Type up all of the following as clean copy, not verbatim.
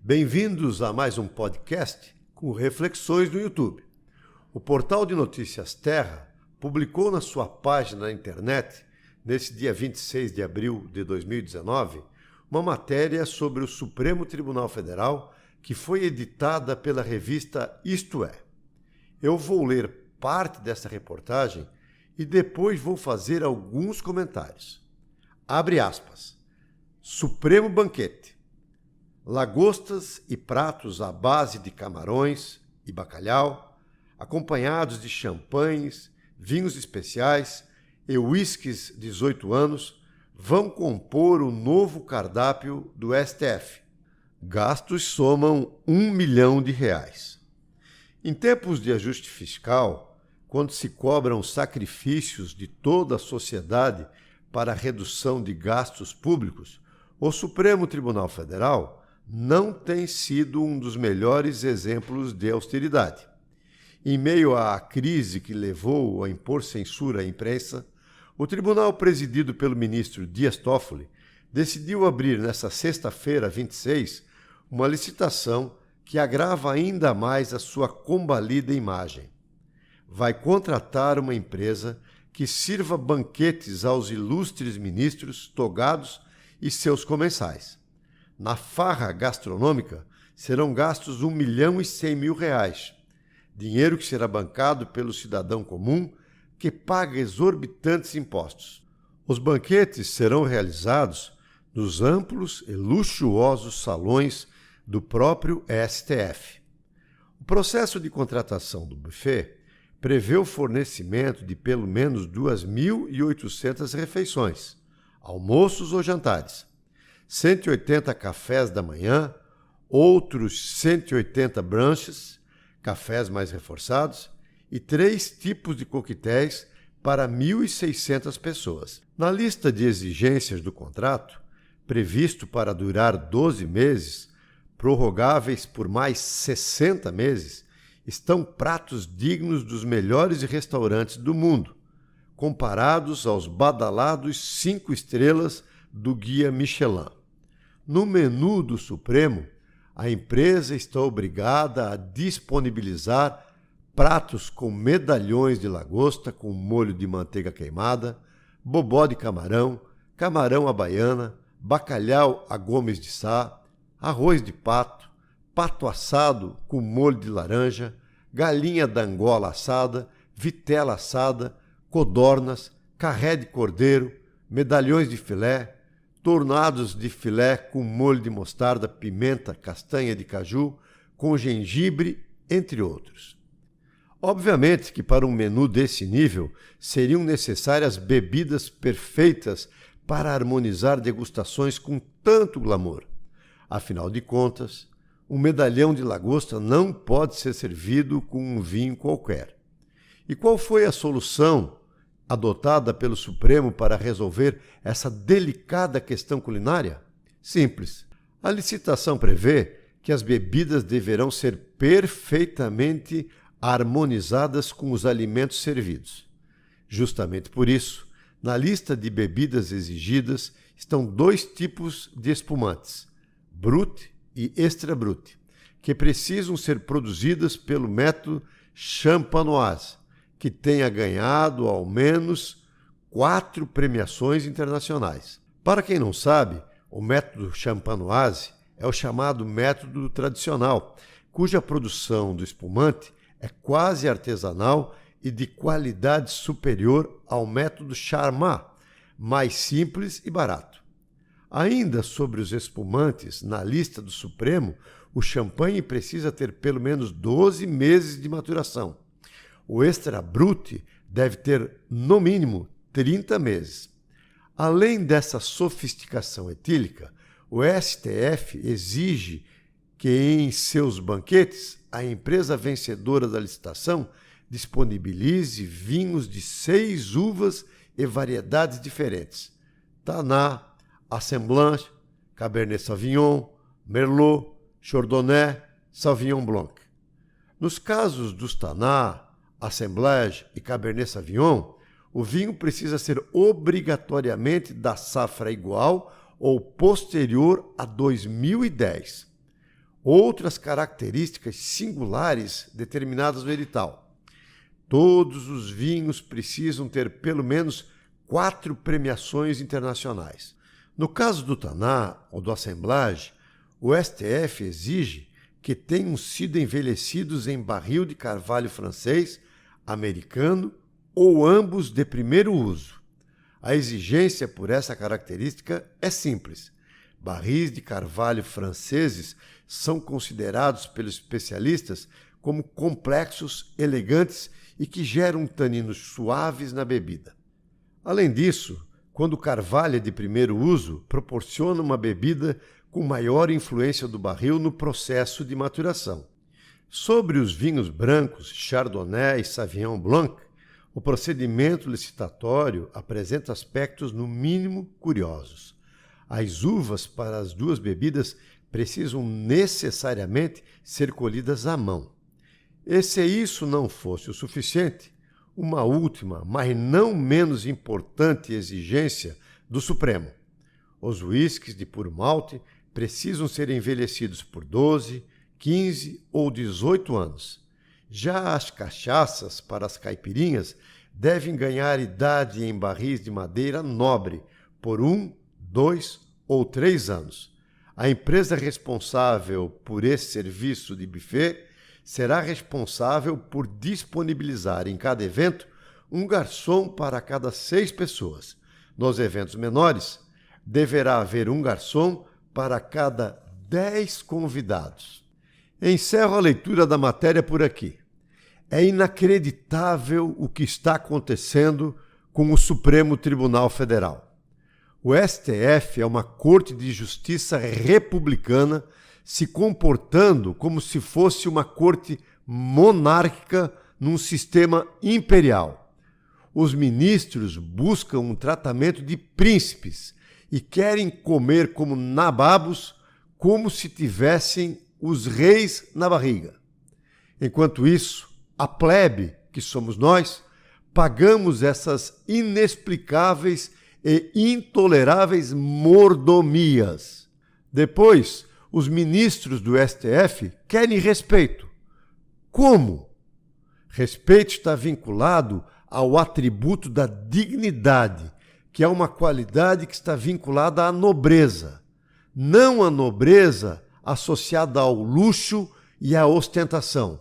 Bem-vindos a mais um podcast com reflexões no YouTube. O portal de notícias Terra publicou na sua página na internet, nesse dia 26 de abril de 2019, uma matéria sobre o Supremo Tribunal Federal que foi editada pela revista Isto É. Eu vou ler parte dessa reportagem e depois vou fazer alguns comentários. Abre aspas. Supremo Banquete. Lagostas e pratos à base de camarões e bacalhau, acompanhados de champanhes, vinhos especiais e uísques 18 anos, vão compor o novo cardápio do STF. Gastos somam R$1 milhão. Em tempos de ajuste fiscal, quando se cobram sacrifícios de toda a sociedade para a redução de gastos públicos, o Supremo Tribunal Federal não tem sido um dos melhores exemplos de austeridade. Em meio à crise que levou a impor censura à imprensa, o tribunal presidido pelo ministro Dias Toffoli decidiu abrir nesta sexta-feira, 26, uma licitação que agrava ainda mais a sua combalida imagem. Vai contratar uma empresa que sirva banquetes aos ilustres ministros, togados e seus comensais. Na farra gastronômica serão gastos R$1,1 milhão, dinheiro que será bancado pelo cidadão comum que paga exorbitantes impostos. Os banquetes serão realizados nos amplos e luxuosos salões do próprio STF. O processo de contratação do buffet prevê o fornecimento de pelo menos 2.800 refeições, almoços ou jantares, 180 cafés da manhã, outros 180 brunches, cafés mais reforçados, e 3 tipos de coquetéis para 1.600 pessoas. Na lista de exigências do contrato, previsto para durar 12 meses, prorrogáveis por mais 60 meses, estão pratos dignos dos melhores restaurantes do mundo, comparados aos badalados 5 estrelas do Guia Michelin. No menu do Supremo, a empresa está obrigada a disponibilizar pratos com medalhões de lagosta com molho de manteiga queimada, bobó de camarão, camarão à baiana, bacalhau à Gomes de Sá, arroz de pato, pato assado com molho de laranja, galinha d'Angola assada, vitela assada, codornas, carré de cordeiro, medalhões de filé, tornados de filé com molho de mostarda, pimenta, castanha de caju, com gengibre, entre outros. Obviamente que para um menu desse nível seriam necessárias bebidas perfeitas para harmonizar degustações com tanto glamour. Afinal de contas, um medalhão de lagosta não pode ser servido com um vinho qualquer. E qual foi a solução adotada pelo Supremo para resolver essa delicada questão culinária? Simples. A licitação prevê que as bebidas deverão ser perfeitamente harmonizadas com os alimentos servidos. Justamente por isso, na lista de bebidas exigidas estão 2 tipos de espumantes, Brut e Extra Brut, que precisam ser produzidas pelo método Champenoise, que tenha ganhado ao menos 4 premiações internacionais. Para quem não sabe, o método Champenoise é o chamado método tradicional, cuja produção do espumante é quase artesanal e de qualidade superior ao método Charmat, mais simples e barato. Ainda sobre os espumantes, na lista do Supremo, o champanhe precisa ter pelo menos 12 meses de maturação. O Extra Brut deve ter, no mínimo, 30 meses. Além dessa sofisticação etílica, o STF exige que em seus banquetes a empresa vencedora da licitação disponibilize vinhos de 6 uvas e variedades diferentes: Taná, Assemblanche, Cabernet Sauvignon, Merlot, Chardonnay, Sauvignon Blanc. Nos casos dos Taná, Assemblage e Cabernet Sauvignon, o vinho precisa ser obrigatoriamente da safra igual ou posterior a 2010. outras características singulares determinadas no edital. Todos os vinhos precisam ter pelo menos 4 premiações internacionais. No caso do Taná ou do Assemblage, o STF exige que tenham sido envelhecidos em barril de carvalho francês, americano ou ambos de primeiro uso. A exigência por essa característica é simples. Barris de carvalho franceses são considerados pelos especialistas como complexos, elegantes e que geram taninos suaves na bebida. Além disso, quando o carvalho é de primeiro uso, proporciona uma bebida com maior influência do barril no processo de maturação. Sobre os vinhos brancos, Chardonnay e Sauvignon Blanc, o procedimento licitatório apresenta aspectos no mínimo curiosos. As uvas para as duas bebidas precisam necessariamente ser colhidas à mão. E se isso não fosse o suficiente, uma última, mas não menos importante exigência do Supremo. Os uísques de puro malte precisam ser envelhecidos por 12, 15 ou 18 anos. Já as cachaças para as caipirinhas devem ganhar idade em barris de madeira nobre por 1, 2 ou 3 anos. A empresa responsável por esse serviço de buffet será responsável por disponibilizar em cada evento um garçom para cada 6 pessoas. Nos eventos menores, deverá haver um garçom para cada 10 convidados. Encerro a leitura da matéria por aqui. É inacreditável o que está acontecendo com o Supremo Tribunal Federal. O STF é uma corte de justiça republicana se comportando como se fosse uma corte monárquica num sistema imperial. Os ministros buscam um tratamento de príncipes e querem comer como nababos, como se tivessem os reis na barriga. Enquanto isso, a plebe, que somos nós, pagamos essas inexplicáveis e intoleráveis mordomias. Depois, os ministros do STF querem respeito. Como? Respeito está vinculado ao atributo da dignidade, que é uma qualidade que está vinculada à nobreza. Não a nobreza associada ao luxo e à ostentação,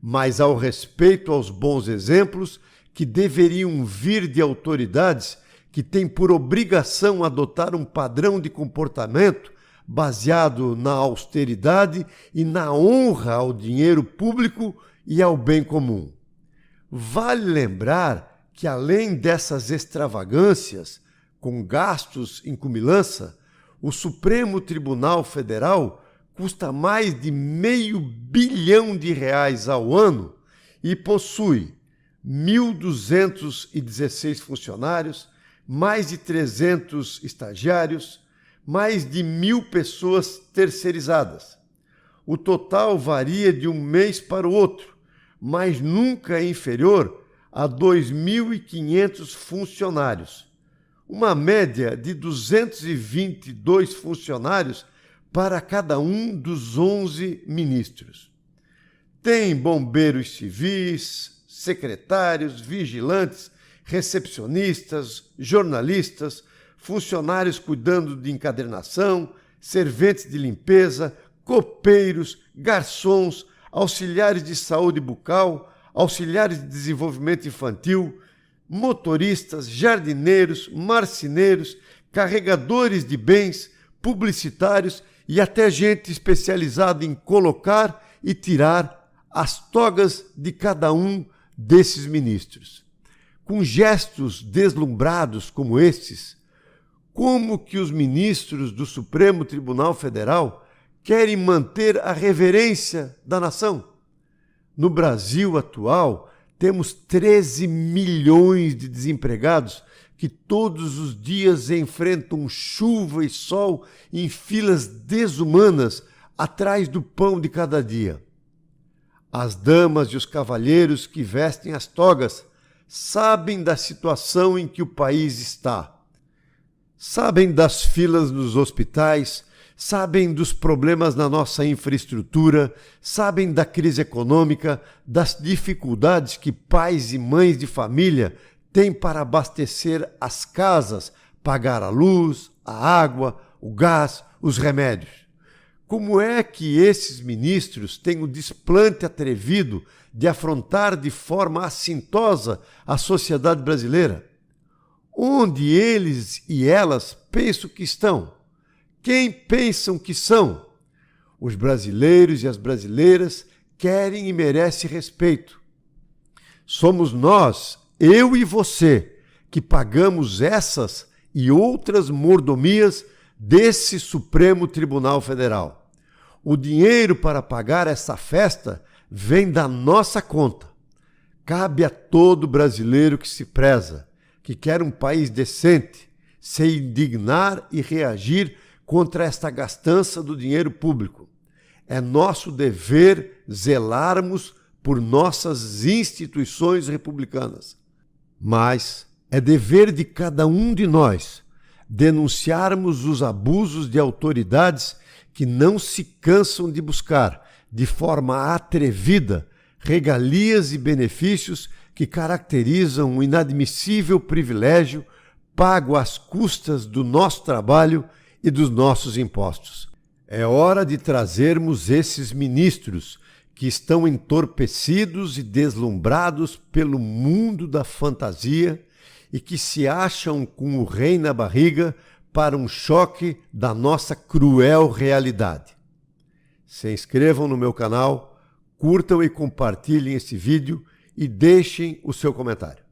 mas ao respeito aos bons exemplos que deveriam vir de autoridades que têm por obrigação adotar um padrão de comportamento baseado na austeridade e na honra ao dinheiro público e ao bem comum. Vale lembrar que, além dessas extravagâncias, com gastos em cumilança, o Supremo Tribunal Federal custa mais de R$500 bilhão ao ano e possui 1.216 funcionários, mais de 300 estagiários, mais de 1.000 pessoas terceirizadas. O total varia de um mês para o outro, mas nunca é inferior a 2.500 funcionários. Uma média de 222 funcionários para cada um dos 11 ministros. Tem bombeiros civis, secretários, vigilantes, recepcionistas, jornalistas, funcionários cuidando de encadernação, serventes de limpeza, copeiros, garçons, auxiliares de saúde bucal, auxiliares de desenvolvimento infantil, motoristas, jardineiros, marceneiros, carregadores de bens, publicitários e até gente especializada em colocar e tirar as togas de cada um desses ministros. Com gestos deslumbrados como estes, como que os ministros do Supremo Tribunal Federal querem manter a reverência da nação? No Brasil atual, temos 13 milhões de desempregados que todos os dias enfrentam chuva e sol em filas desumanas atrás do pão de cada dia. As damas e os cavalheiros que vestem as togas sabem da situação em que o país está. Sabem das filas nos hospitais, sabem dos problemas na nossa infraestrutura, sabem da crise econômica, das dificuldades que pais e mães de família têm para abastecer as casas, pagar a luz, a água, o gás, os remédios. Como é que esses ministros têm o desplante atrevido de afrontar de forma assintosa a sociedade brasileira? Onde eles e elas pensam que estão? Quem pensam que são? Os brasileiros e as brasileiras querem e merecem respeito. Somos nós, eu e você, que pagamos essas e outras mordomias desse Supremo Tribunal Federal. O dinheiro para pagar essa festa vem da nossa conta. Cabe a todo brasileiro que se preza, que quer um país decente, se indignar e reagir contra esta gastança do dinheiro público. É nosso dever zelarmos por nossas instituições republicanas. Mas é dever de cada um de nós denunciarmos os abusos de autoridades que não se cansam de buscar, de forma atrevida, regalias e benefícios que caracterizam um inadmissível privilégio pago às custas do nosso trabalho e dos nossos impostos. É hora de trazermos esses ministros que estão entorpecidos e deslumbrados pelo mundo da fantasia e que se acham com o rei na barriga para um choque da nossa cruel realidade. Se inscrevam no meu canal, curtam e compartilhem esse vídeo e deixem o seu comentário.